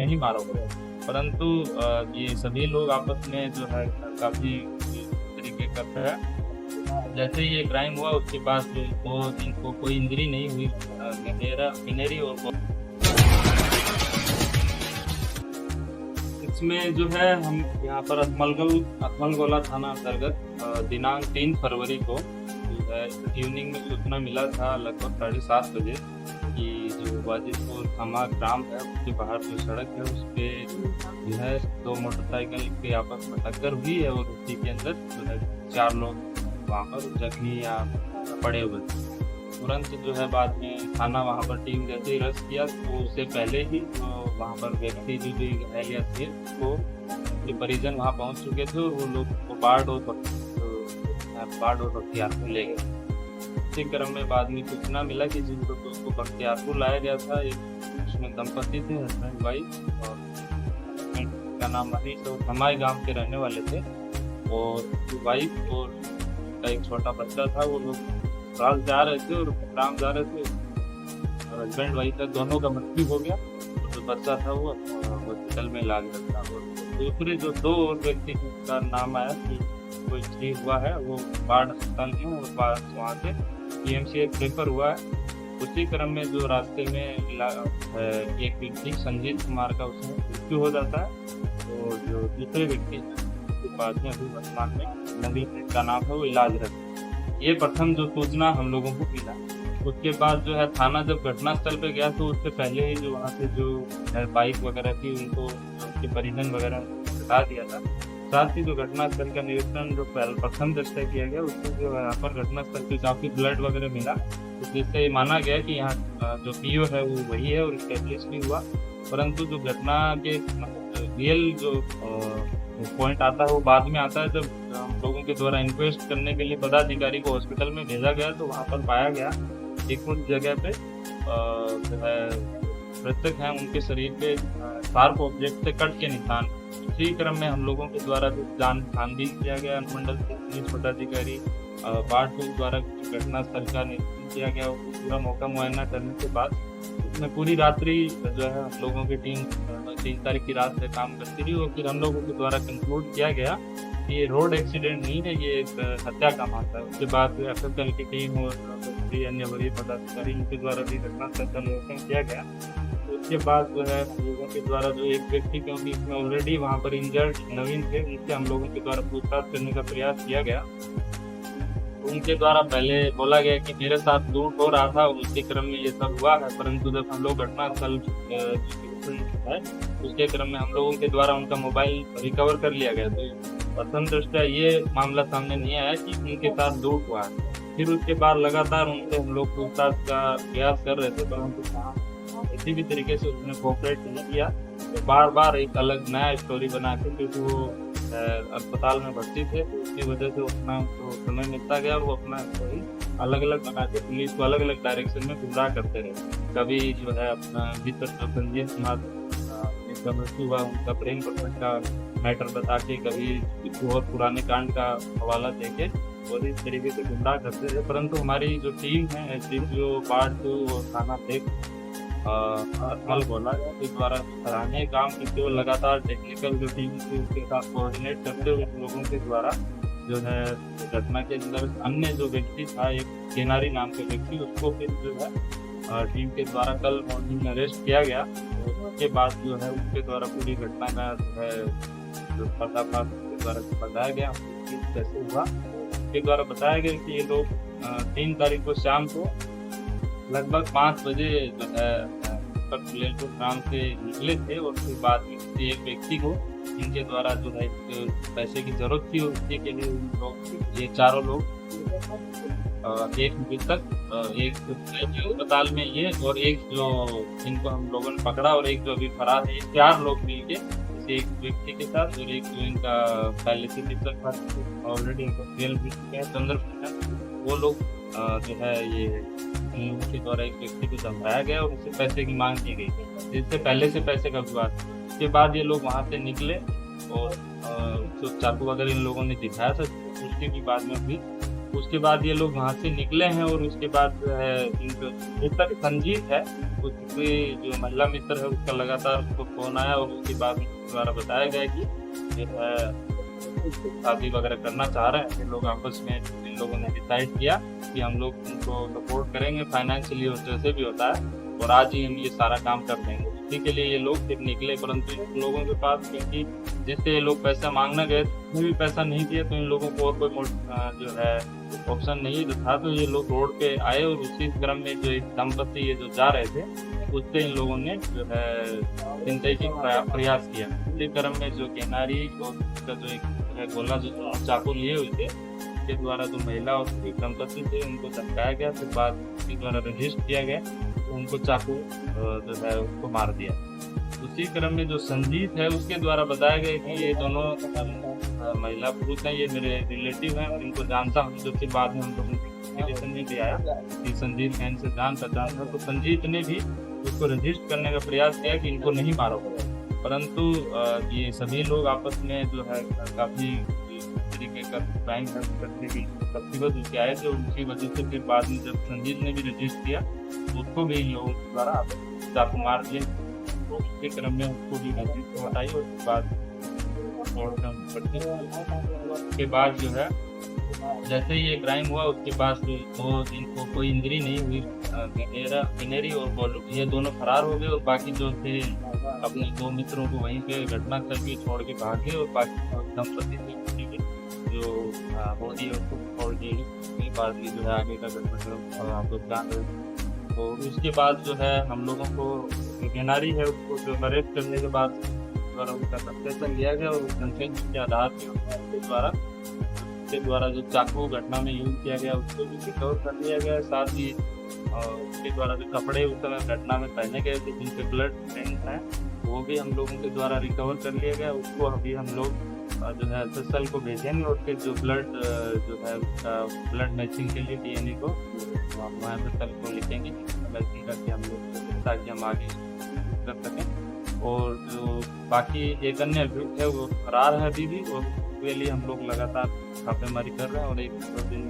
ही मारा हुआ है। परंतु ये सभी लोग आपस में जो है काफी तरीके करते हैं। जैसे ही ये क्राइम हुआ उसके बाद जो इनको कोई इंजरी नहीं हुई। किनेरी और इसमें जो है हम यहाँ पर अथमलगोला थाना अंतर्गत दिनांक 3 फरवरी को जो है इवनिंग में सूचना मिला था लगभग 7:30 बजे कि जो वाजिदपुर थाना ग्राम है उसके बाहर जो सड़क है उस पे जो है 2 मोटरसाइकिल के आपस में टक्कर हुई है और उसी के अंदर जो है 4 लोग वहाँ पर जख्मी या पड़े हुए थे। तुरंत जो है बाद में थाना वहाँ पर टीम जैसे ही रश किया तो उससे पहले ही वहाँ पर व्यक्ति जो भी घायल थे वो के परिजन वहाँ पहुँच चुके थे और वो लोग को बाढ़ और बख्तियारपुर ले गए। इसी क्रम में बाद में सूचना मिला कि जिन लोगों को बख्तियारपुर लाया गया था उसमें दंपति थे, हस्बैंड वाइफ, और हस्बैंड का नाम मनीष और हमारे गाँव के रहने वाले थे, और वाइफ और उनका एक छोटा बच्चा था। वो लोग रात जा रहे थे और ग्राम जा रहे थे। हस्बैंड वाइफ का दोनों का मृत्यु हो गया और जो बच्चा था वो हॉस्पिटल में इलाज था। और दूसरे जो 2 और व्यक्ति का नाम आया कि कोई ठीक हुआ है वो बाढ़ अस्पताल में और वहाँ से PMC रेफर हुआ है। उसी क्रम में जो रास्ते में एक व्यक्ति संजीत कुमार का उसमें मृत्यु हो जाता है। तो जो दूसरे व्यक्ति के पास में अभी वर्तमान में नवीन का नाम है वो इलाज है। ये प्रथम जो सूचना हम लोगों को मिला। उसके बाद जो है थाना जब घटनास्थल पे गया तो उससे पहले ही जो वहाँ से जो बाइक वगैरह थी उनको उनके परिजन वगैरह बता दिया था। साथ ही जो घटनास्थल का निरीक्षण जो प्रथम दृष्टया किया गया उसमें जो यहाँ पर घटनास्थल पे काफी ब्लड वगैरह मिला, जिससे माना गया कि यहाँ जो PO है वो वही है और स्टेब्लिश भी हुआ। परंतु जो घटना के रियल जो पॉइंट आता है वो बाद में आता है। जब हम लोगों के द्वारा इंक्वेस्ट करने के लिए पदाधिकारी को हॉस्पिटल में भेजा गया तो वहाँ पर पाया गया कि कुछ जगह पे जो है मृतक हैं उनके शरीर पे शार्प ऑब्जेक्ट से कट के निशान। इसी क्रम में हम लोगों के द्वारा जो जान भी किया गया अनुमंडल पुलिस पदाधिकारी पार्ट 2 द्वारा घटनास्थल का निरीक्षण किया गया। पूरा मौका मुआयना करने के बाद उसमें पूरी रात्रि जो है हम लोगों की टीम 3 तारीख की रात से काम करती रही और फिर हम लोगों के द्वारा कंक्लूड किया गया कि ये रोड एक्सीडेंट नहीं है, ये एक हत्या का मामला है। उसके बाद FFL की टीम और अन्य वरीय पदाधिकारी के द्वारा भी घटनास्थल का निरीक्षण किया गया। तो उसके बाद जो है हम लोगों के द्वारा जो एक व्यक्ति क्योंकि इसमें ऑलरेडी वहाँ पर इंजर्ड नवीन थे उनसे हम लोगों के द्वारा पूछताछ करने का प्रयास किया गया। उनके द्वारा पहले बोला गया कि मेरे साथ लूट हो रहा था, उसके क्रम में ये सब हुआ है। परंतु जब हम लोग घटनास्थल है उसके क्रम में हम लोगों के द्वारा उनका मोबाइल रिकवर कर लिया गया। तो प्रथम दृष्टया ये मामला सामने नहीं आया कि उनके साथ लूट हुआ है। फिर उसके बाद लगातार उनसे हम लोग पूछताछ का प्रयास कर रहे थे, परंतु किसी भी तरीके से उसने कोऑपरेट नहीं किया। तो बार बार एक अलग नया स्टोरी बना के, क्योंकि वो अस्पताल में भर्ती थे तो उसकी वजह से अपना तो समय मिलता गया, वो अपना स्टोरी अलग अलग बना के पुलिस को अलग अलग डायरेक्शन में गुमराह करते रहे। कभी जो है अपना भीतर संजीत कुमार जिनका मृत्यु हुआ उनका प्रेम प्रसंग का मैटर बता के, कभी बहुत पुराने कांड का हवाला देके और इस तरीके से गुमराह करते रहे। परंतु हमारी जो टीम है जो पार्ट 2 और थाना अथमलगोला के द्वारा सराहनीय काम करते हुए लगातार टेक्निकल जो टीम थी उसके साथ कोऑर्डिनेट करते हुए लोगों के द्वारा जो है घटना के अंदर अन्य जो व्यक्ति था एक केनारी नाम के व्यक्ति, उसको फिर जो है टीम के द्वारा कल मॉर्निंग में अरेस्ट किया गया। उसके बाद जो है उसके द्वारा पूरी घटना का जो है जो पर्दाफाश के द्वारा बताया गया कैसे हुआ। उसके द्वारा बताया गया कि ये लोग 3 तारीख को शाम को लगभग 5 बजे जो है ग्राम से निकले थे और फिर बाद में किसी एक व्यक्ति को इनके द्वारा जो है पैसे की जरूरत थी, उसके के लिए उन लोग ये चारों लोग एक मृतक एक अस्पताल में ये और एक जो इनको हम लोगों ने पकड़ा और एक जो अभी फरार है, 4 लोग मिलके एक व्यक्ति के साथ और एक जो इनका पहले से मृतक था ऑलरेडी इनको जेल भी चुके हैं चंद्रभूषण, वो लोग जो है ये उनके द्वारा एक व्यक्ति को धमकाया गया और उससे पैसे की मांग की गई, जिससे पहले से पैसे का विवाद। उसके बाद ये लोग वहाँ से निकले और जो चाकू वगैरह इन लोगों ने दिखाया था उसके भी बाद में भी उसके बाद ये लोग वहाँ से निकले हैं और उसके बाद जो है इनको एक तक संजीत है, उसके जो महिला मित्र है उसका लगातार उसको फोन आया और उसके बाद उनके द्वारा बताया गया कि जो है शादी वगैरह करना चाह रहे हैं। इन लोग आपस में इन लोगों ने डिसाइड किया कि हम लोग उनको सपोर्ट करेंगे फाइनेंशियली और जैसे भी होता है, और आज ही हम ये सारा काम कर देंगे। इसी के लिए ये लोग फिर निकले, परंतु इन लोगों के पास क्योंकि जिससे ये लोग पैसा मांगने गए उसने भी पैसा नहीं दिया, तो इन लोगों को और कोई जो है ऑप्शन नहीं था, तो ये लोग रोड पे आए और उसी क्रम में जो एक दंपति ये जो जा रहे थे उससे इन लोगों ने जो है चिंता की प्रयास किया। इसी क्रम में जो किनारी और उसका जो एक गोला जो चाकू लिए हुए थे के द्वारा जो महिला और दंपति थे उनको धमकाया गया, फिर बाद के द्वारा रजिस्ट किया गया, तो उनको चाकू जो है उसको मार दिया। उसी क्रम में जो संजीत है उसके द्वारा बताया गया कि ये दोनों महिला पुरुष हैं, ये मेरे रिलेटिव हैं और इनको जानता हूँ, जो फिर बाद में हम लोगों को भी आया कि संजीत का इनसे जान पहचान था, तो संजीत ने भी उसको रजिस्ट करने का प्रयास किया कि इनको नहीं मारो, परंतु ये सभी लोग आपस में जो है काफी तरीके का क्राइम करने की प्रतिबद्ध आए थे, उनकी वजह से फिर बाद में जब संजीत ने भी रजिस्ट किया तो उसको भी इन लोगों के द्वारा चाकू मार दिए। तो उसके क्रम में उसको भी नजदीक से हटाई और उसके बाद उसके बाद जो है जैसे ही ये क्राइम हुआ उसके बाद तो इनको कोई इंजरी नहीं हुई। किनेरी और बोलू ये दोनों फरार हो गए और बाकी जो थे अपने दो मित्रों को वहीं पे घटनास्थल पे छोड़ के भागे और बाकी दंपति थे जो बॉडी है उसको छोड़ दी। बाद में जो है आगे का घटनाक्रम आप लोग जान रहे। तो उसके बाद जो है हम लोगों को किनारी है उसको जो अरेस्ट करने के बाद द्वारा उसका कंसेशन लिया गया और कंसेशन के आधार पर उसके द्वारा जो चाकू घटना में यूज किया गया उसको भी रिकवर कर लिया गया। साथ ही उसके द्वारा जो कपड़े उस समय घटना में पहने गए थे जिनके ब्लड प्रिंट हैं वो भी हम लोगों के द्वारा रिकवर कर लिया गया। उसको अभी हम लोग जो है एसएसएल को भेजेंगे और फिर जो ब्लड जो है उसका ब्लड मैचिंग के लिए डीएनए को वहाँ एसएसएल को लिखेंगे मैचिंग करके हम लोग ताकि हम आगे कर सकें। और जो बाकी एक अन्य अभियुक्त है वो फरार है अभी भी, और उसके लिए हम लोग लगातार छापेमारी कर रहे हैं और एक दिन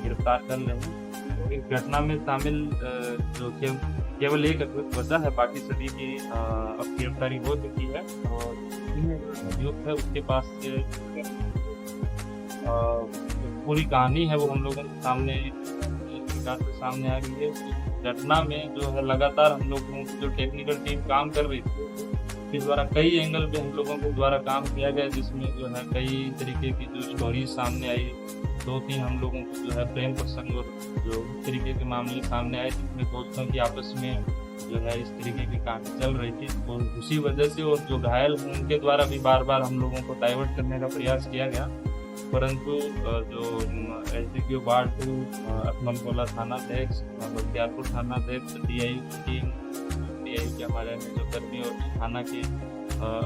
गिरफ्तार कर रहे हैं। इस घटना में शामिल जो केवल एक वजह है, बाकी सभी की अब गिरफ्तारी हो चुकी है और अभियुक्त है उसके पास पूरी कहानी है वो हम लोगों के सामने सामने आ गई है। घटना में जो है लगातार हम लोगों की जो टेक्निकल टीम काम कर रही थी उसके द्वारा कई एंगल पे हम लोगों के द्वारा काम किया गया, जिसमें जो है कई तरीके की जो स्टोरी सामने आई। 2-3 हम लोगों को जो है प्रेम प्रसंग और जो इस तरीके के मामले सामने आए जिसमें दोस्तों की आपस में जो है इस तरीके की कहानी चल रही थी और उसी वजह से और जो घायल हैं उनके द्वारा भी बार बार हम लोगों को डाइवर्ट करने का प्रयास किया गया, परंतु जो एसडीपीओ वार्ड 2 अथमलगोला थाना अध्यक्ष बख्तियारपुर थाना अध्यक्ष डीआई के हमारे जो कर्मी और थाना के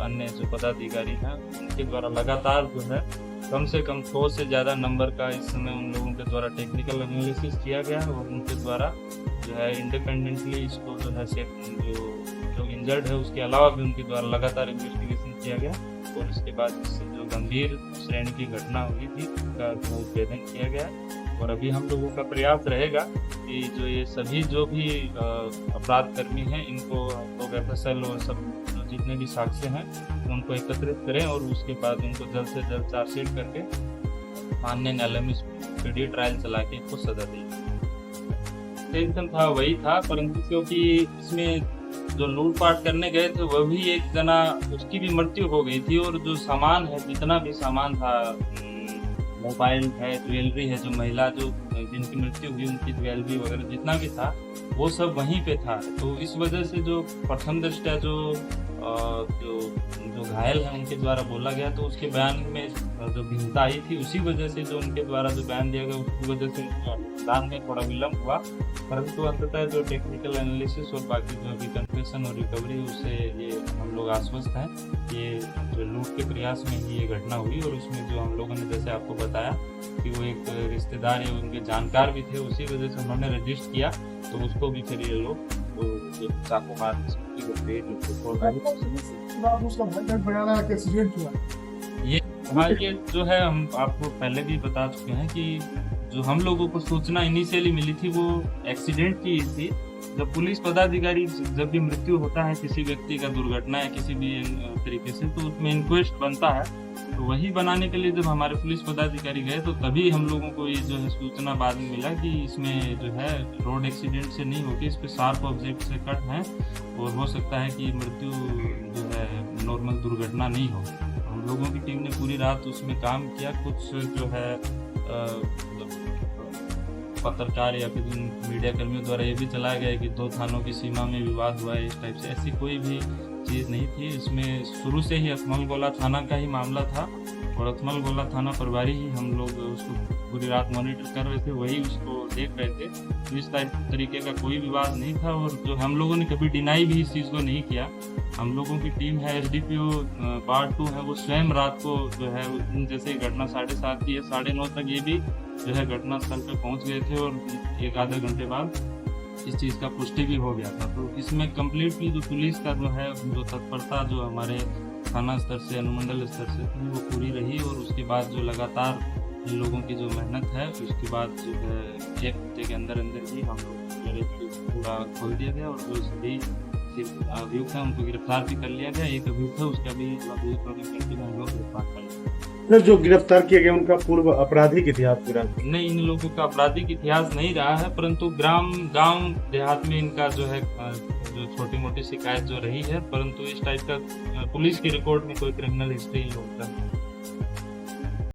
अन्य जो पदाधिकारी हैं उनके द्वारा लगातार जो है कम से कम 100 से ज़्यादा नंबर का इस समय उन लोगों के द्वारा टेक्निकल एनालिसिस किया गया और उनके द्वारा जो है इंडिपेंडेंटली इसको जो है जो इंजर्ड है उसके अलावा भी उनके द्वारा लगातार इन्वेस्टिगेशन किया गया और इसके बाद इससे जो गंभीर श्रेणी की घटना हुई थी उसका उद्भेदन किया गया। और अभी हम लोगों का प्रयास रहेगा कि जो ये सभी जो भी अपराध कर्मी हैं इनको लोग एफएसएल और सब जितने भी साक्ष्य हैं उनको एकत्रित करें और उसके बाद उनको जल्द से जल्द चार्जशीट करके माननीय न्यायालय में स्पीडी ट्रायल चला के इनको सजा दी। टेंशन था वही था, परंतु क्योंकि इसमें जो लूटपाट करने गए थे वह भी एक जना उसकी भी मृत्यु हो गई थी और जो सामान है जितना भी सामान था मोबाइल है ज्वेलरी है, जो महिला जो जिनकी मृत्यु हुई उनकी ज्वेलरी वगैरह जितना भी था वो सब वहीं पे था। तो इस वजह से जो प्रथम दृष्टया जो घायल हैं उनके द्वारा बोला गया तो उसके बयान में जो भिन्नता आई थी उसी वजह से जो उनके द्वारा जो बयान दिया गया उसकी वजह से दान में थोड़ा विलम्ब हुआ, परंतु अंततः जो टेक्निकल एनालिसिस और बाकी जो अभी कन्फेशन और रिकवरी उससे ये हम लोग आश्वस्त हैं। ये जो लूट के प्रयास में ही ये घटना हुई और उसमें जो हम लोगों ने जैसे आपको बताया कि वो एक रिश्तेदार है उनके जानकार भी थे, उसी वजह से उन्होंने रजिस्ट किया तो उसको भी फिर ये लोग चाकू मार उसका एक्सीडेंट हुआ। ये हाँ, ये जो है हम आपको पहले भी बता चुके हैं कि जो हम लोगों को सूचना इनिशियली मिली थी वो एक्सीडेंट की थी। जब पुलिस पदाधिकारी जब भी मृत्यु होता है किसी व्यक्ति का दुर्घटना या किसी भी तरीके से, तो उसमें इंक्वेस्ट बनता है। तो वही बनाने के लिए जब हमारे पुलिस पदाधिकारी गए तो तभी हम लोगों को ये जो है सूचना बाद में मिला कि इसमें जो है रोड एक्सीडेंट से नहीं होगी, इस पे शार्प ऑब्जेक्ट से कट है और हो सकता है कि मृत्यु जो है नॉर्मल दुर्घटना नहीं हो। हम लोगों की टीम ने पूरी रात उसमें काम किया। कुछ जो है पत्रकार या फिर मीडिया कर्मियों द्वारा ये भी चलाया गया है कि 2 थानों की सीमा में विवाद हुआ है, इस टाइप से ऐसी कोई भी चीज़ नहीं थी। इसमें शुरू से ही अथमलगोला थाना का ही मामला था और अथमलगोला थाना प्रभारी ही हम लोग उसको पूरी रात मॉनिटर कर रहे थे, वही उसको देख रहे थे। तो इस तरीके का कोई विवाद नहीं था और जो हम लोगों ने कभी डिनाई भी इस चीज़ को नहीं किया। हम लोगों की टीम है, एसडीपीओ पार्ट 2 है, वो स्वयं रात को जो है जैसे घटना 7:30 की है 9:30 तक ये भी जो है घटना स्थल पर पहुंच गए थे और 1 आधा घंटे बाद इस चीज़ का पुष्टि भी हो गया था। तो इसमें कम्प्लीटली जो पुलिस का जो है जो तत्परता जो हमारे थाना स्तर से अनुमंडल स्तर से थी वो पूरी रही और उसके बाद जो लगातार इन लोगों की जो मेहनत है उसके बाद जो है 1 हफ्ते के अंदर अंदर ही हम लोग पूरा खोल दिया गया और जो सभी अभियुक्त हैं उनको गिरफ्तार भी कर लिया गया। एक अभियुक्त है उसका भी अभियुक्त करके हम लोग गिरफ्तार कर लिया। जो गिरफ्तार किया गया उनका पूर्व आपराधिक इतिहास गिरा नहीं, इन लोगों का आपराधिक इतिहास नहीं रहा है, परंतु गांव देहात में इनका जो है जो छोटी मोटी शिकायत जो रही है, परंतु इस टाइप का पुलिस की रिकॉर्ड में कोई क्रिमिनल हिस्ट्री इन लोगों का